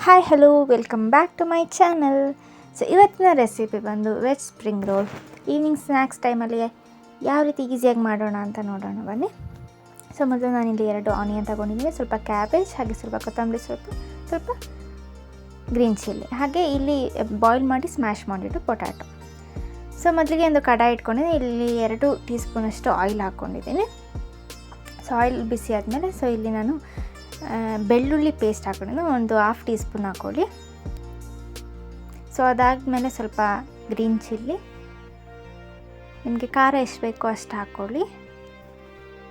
Hi hello welcome back to my channel. So ಇವತ್ತಿನ recipe ಬಂದು veg spring roll. Evening snacks ಟೈಮಲ್ಲಿ ಯಾವ ರೀತಿ ಈಸಿಯಾಗಿ ಮಾಡೋಣ ಅಂತ ನೋಡೋಣ ಬನ್ನಿ. ಸೊ ಮೊದಲು ನಾನಿಲ್ಲಿ 2 ಆನಿಯನ್ ತೊಗೊಂಡಿದ್ದೀನಿ, ಸ್ವಲ್ಪ ಕ್ಯಾಬೇಜ್, ಹಾಗೆ ಸ್ವಲ್ಪ ಕೊತ್ತಂಬರಿ ಸೊಪ್ಪು, ಸ್ವಲ್ಪ ಗ್ರೀನ್ ಚಿಲ್ಲಿ, ಹಾಗೆ ಇಲ್ಲಿ ಬಾಯ್ಲ್ ಮಾಡಿ ಸ್ಮ್ಯಾಶ್ ಮಾಡಿಟ್ಟು ಪೊಟ್ಯಾಟೊ. ಸೊ ಮೊದಲಿಗೆ ಒಂದು ಕಡಾಯಿ ಇಟ್ಕೊಂಡಿದ್ದೀನಿ, ಇಲ್ಲಿ 2 ಟೀ ಸ್ಪೂನಷ್ಟು ಆಯಿಲ್ ಹಾಕ್ಕೊಂಡಿದ್ದೀನಿ. ಸೊ ಆಯಿಲ್ ಬಿಸಿ ಆದಮೇಲೆ ಇಲ್ಲಿ ನಾನು ಬೆಳ್ಳುಳ್ಳಿ ಪೇಸ್ಟ್ ಹಾಕ್ಕೊಂಡಿದ್ದು ಒಂದು 1/2 ಟೀ ಸ್ಪೂನ್ ಹಾಕ್ಕೊಳ್ಳಿ. ಸೊ ಅದಾದಮೇಲೆ ಸ್ವಲ್ಪ ಗ್ರೀನ್ ಚಿಲ್ಲಿ, ನಿಮಗೆ ಖಾರ ಎಷ್ಟು ಬೇಕೋ ಅಷ್ಟು ಹಾಕ್ಕೊಳ್ಳಿ.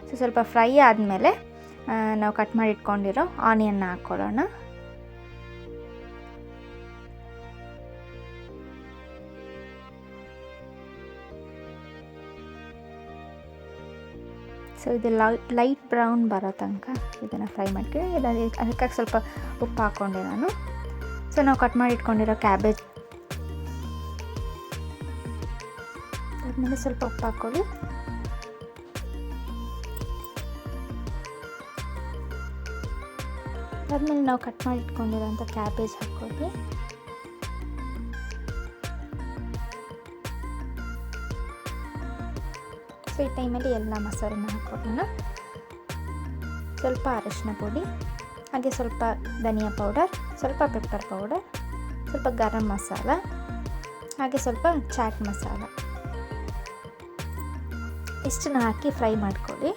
ಸೊ ಸ್ವಲ್ಪ ಫ್ರೈ ಆದಮೇಲೆ ನಾವು ಕಟ್ ಮಾಡಿ ಇಟ್ಕೊಂಡಿರೋ ಆನಿಯನ್ನ ಹಾಕ್ಕೊಳ್ಳೋಣ. ಸೊ ಇದು ಲೈಟ್ ಬ್ರೌನ್ ಬರೋ ತನಕ ಇದನ್ನು ಫ್ರೈ ಮಾಡ್ಕೊಂಡು ಅದಕ್ಕಾಗಿ ಸ್ವಲ್ಪ ಉಪ್ಪು ಹಾಕ್ಕೊಂಡೆ ನಾನು. ಸೊ ನಾವು ಕಟ್ ಮಾಡಿ ಇಟ್ಕೊಂಡಿರೋ ಕ್ಯಾಬೇಜ್ ಆದಮೇಲೆ ಸ್ವಲ್ಪ ಉಪ್ಪು ಹಾಕ್ಕೊಳ್ಳಿ. ಅದಾದಮೇಲೆ ನಾವು ಕಟ್ ಮಾಡಿ ಇಟ್ಕೊಂಡಿರೋಂಥ ಕ್ಯಾಬೇಜ್ ಹಾಕ್ಕೊಳ್ಳಿ. ಸೊ ಈ ಟೈಮಲ್ಲಿ ಎಲ್ಲ ಮಸಾಲೆನ ಹಾಕ್ಕೊಳ್ಳೋಣ. ಸ್ವಲ್ಪ ಅರಿಶಿನ ಪುಡಿ, ಹಾಗೆ ಸ್ವಲ್ಪ ಧನಿಯಾ ಪೌಡರ್, ಸ್ವಲ್ಪ ಪೆಪ್ಪರ್ ಪೌಡರ್, ಸ್ವಲ್ಪ ಗರಂ ಮಸಾಲ, ಹಾಗೆ ಸ್ವಲ್ಪ ಚಾಟ್ ಮಸಾಲ, ಇಷ್ಟನ್ನು ಹಾಕಿ ಫ್ರೈ ಮಾಡ್ಕೊಳ್ಳಿ.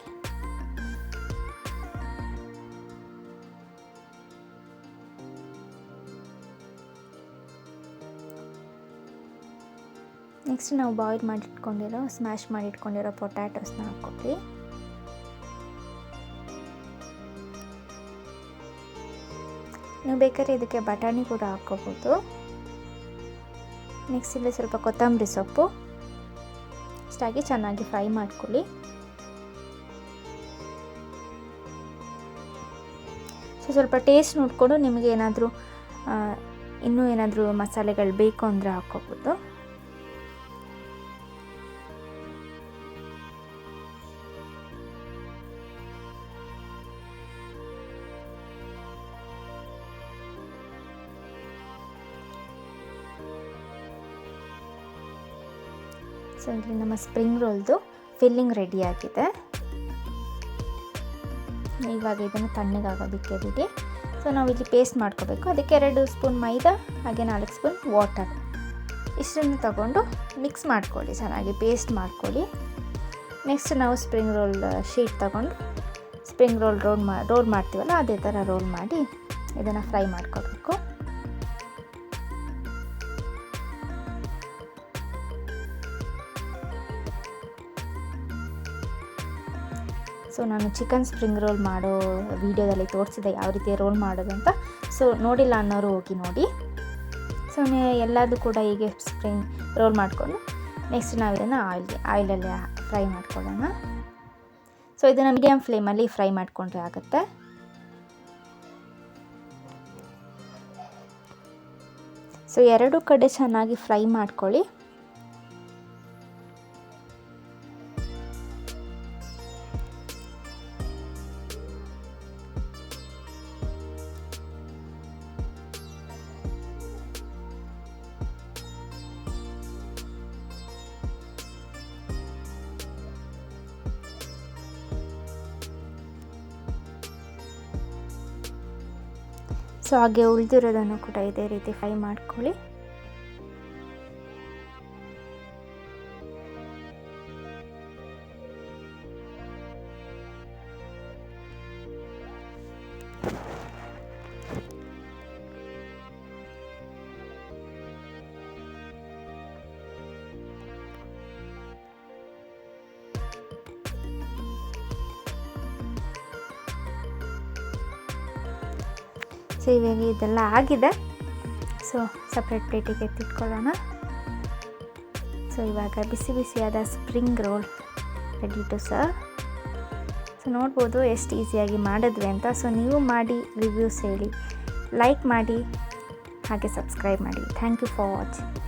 ನೆಕ್ಸ್ಟ್ ನಾವು ಬಾಯ್ಲ್ ಮಾಡಿಟ್ಕೊಂಡಿರೋ ಸ್ಮ್ಯಾಶ್ ಮಾಡಿಟ್ಕೊಂಡಿರೋ ಪೊಟ್ಯಾಟೋಸ್ನ ಹಾಕ್ಕೊಳ್ಳಿ. ನೀವು ಬೇಕಾದ್ರೆ ಇದಕ್ಕೆ ಬಟಾಣಿ ಕೂಡ ಹಾಕ್ಕೋಬೋದು. ನೆಕ್ಸ್ಟ್ ಇಲ್ಲಿ ಸ್ವಲ್ಪ ಕೊತ್ತಂಬರಿ ಸೊಪ್ಪು ಇಷ್ಟಾಗಿ ಚೆನ್ನಾಗಿ ಫ್ರೈ ಮಾಡ್ಕೊಳ್ಳಿ. ಸೊ ಸ್ವಲ್ಪ ಟೇಸ್ಟ್ ನೋಡಿಕೊಂಡು ನಿಮಗೆ ಏನಾದರೂ ಇನ್ನೂ ಏನಾದರೂ ಮಸಾಲೆಗಳು ಬೇಕು ಅಂದರೆ ಹಾಕ್ಕೋಬೋದು. ಸೊ ಇಲ್ಲಿ ನಮ್ಮ ಸ್ಪ್ರಿಂಗ್ ರೋಲ್ದು ಫಿಲ್ಲಿಂಗ್ ರೆಡಿಯಾಗಿದೆ. ಇವಾಗ ಇದನ್ನು ತಣ್ಣಗಾಗೋದಕ್ಕೆ ಬಿಡಿ. ಸೊ ನಾವು ಇಲ್ಲಿ ಪೇಸ್ಟ್ ಮಾಡ್ಕೋಬೇಕು. ಅದಕ್ಕೆ 2 ಸ್ಪೂನ್ ಮೈದಾ, ಹಾಗೆ 4 ಸ್ಪೂನ್ ವಾಟರ್, ಇಷ್ಟನ್ನು ತಗೊಂಡು ಮಿಕ್ಸ್ ಮಾಡ್ಕೊಳ್ಳಿ, ಚೆನ್ನಾಗಿ ಪೇಸ್ಟ್ ಮಾಡ್ಕೊಳ್ಳಿ. ನೆಕ್ಸ್ಟ್ ನಾವು ಸ್ಪ್ರಿಂಗ್ ರೋಲ್ ಶೀಟ್ ತಗೊಂಡು ಸ್ಪ್ರಿಂಗ್ ರೋಲ್ ರೋಲ್ ಮಾಡ್ತೀವಲ್ಲ ಅದೇ ಥರ ರೋಲ್ ಮಾಡಿ ಇದನ್ನು ಫ್ರೈ ಮಾಡ್ಕೋಬೇಕು. ಸೊ ನಾನು ಚಿಕನ್ ಸ್ಪ್ರಿಂಗ್ ರೋಲ್ ಮಾಡೋ ವಿಡಿಯೋದಲ್ಲಿ ತೋರಿಸಿದೆ ಯಾವ ರೀತಿ ರೋಲ್ ಮಾಡೋದಂತ. ಸೊ ನೋಡಿಲ್ಲ ಅನ್ನೋರು ಹೋಗಿ ನೋಡಿ. ಸೊ ಎಲ್ಲದೂ ಕೂಡ ಹೀಗೆ ಸ್ಪ್ರಿಂಗ್ ರೋಲ್ ಮಾಡಿಕೊಂಡು ನೆಕ್ಸ್ಟ್ ನಾವು ಇದನ್ನು ಆಯಿಲಲ್ಲಿ ಫ್ರೈ ಮಾಡ್ಕೊಳ್ಳೋಣ. ಸೊ ಇದನ್ನು ಮೀಡಿಯಮ್ ಫ್ಲೇಮಲ್ಲಿ ಫ್ರೈ ಮಾಡಿಕೊಂಡ್ರೆ ಆಗುತ್ತೆ. ಸೊ 2 ಕಡೆ ಚೆನ್ನಾಗಿ ಫ್ರೈ ಮಾಡ್ಕೊಳ್ಳಿ. ಸೊ ಹಾಗೆ ಉಳಿದಿರೋದನ್ನು ಕೂಡ ಇದೇ ರೀತಿ ಫ್ರೈ ಮಾಡ್ಕೊಳ್ಳಿ. ಸೊ ಇವಾಗ ಇದೆಲ್ಲ ಆಗಿದೆ. ಸೊ ಸಪ್ರೇಟ್ ಪ್ಲೇಟಿಗೆ ಎತ್ತಿಟ್ಕೊಳ್ಳೋಣ. ಸೊ ಇವಾಗ ಬಿಸಿ ಬಿಸಿಯಾದ spring roll ready to serve. So ನೋಡ್ಬೋದು ಎಷ್ಟು ಈಸಿಯಾಗಿ ಮಾಡಿದ್ವಿ ಅಂತ. ಸೊ ನೀವು ಮಾಡಿ ರಿವ್ಯೂಸ್ ಹೇಳಿ, ಲೈಕ್ ಮಾಡಿ, ಹಾಗೆ ಸಬ್ಸ್ಕ್ರೈಬ್ ಮಾಡಿ. Thank you for watching.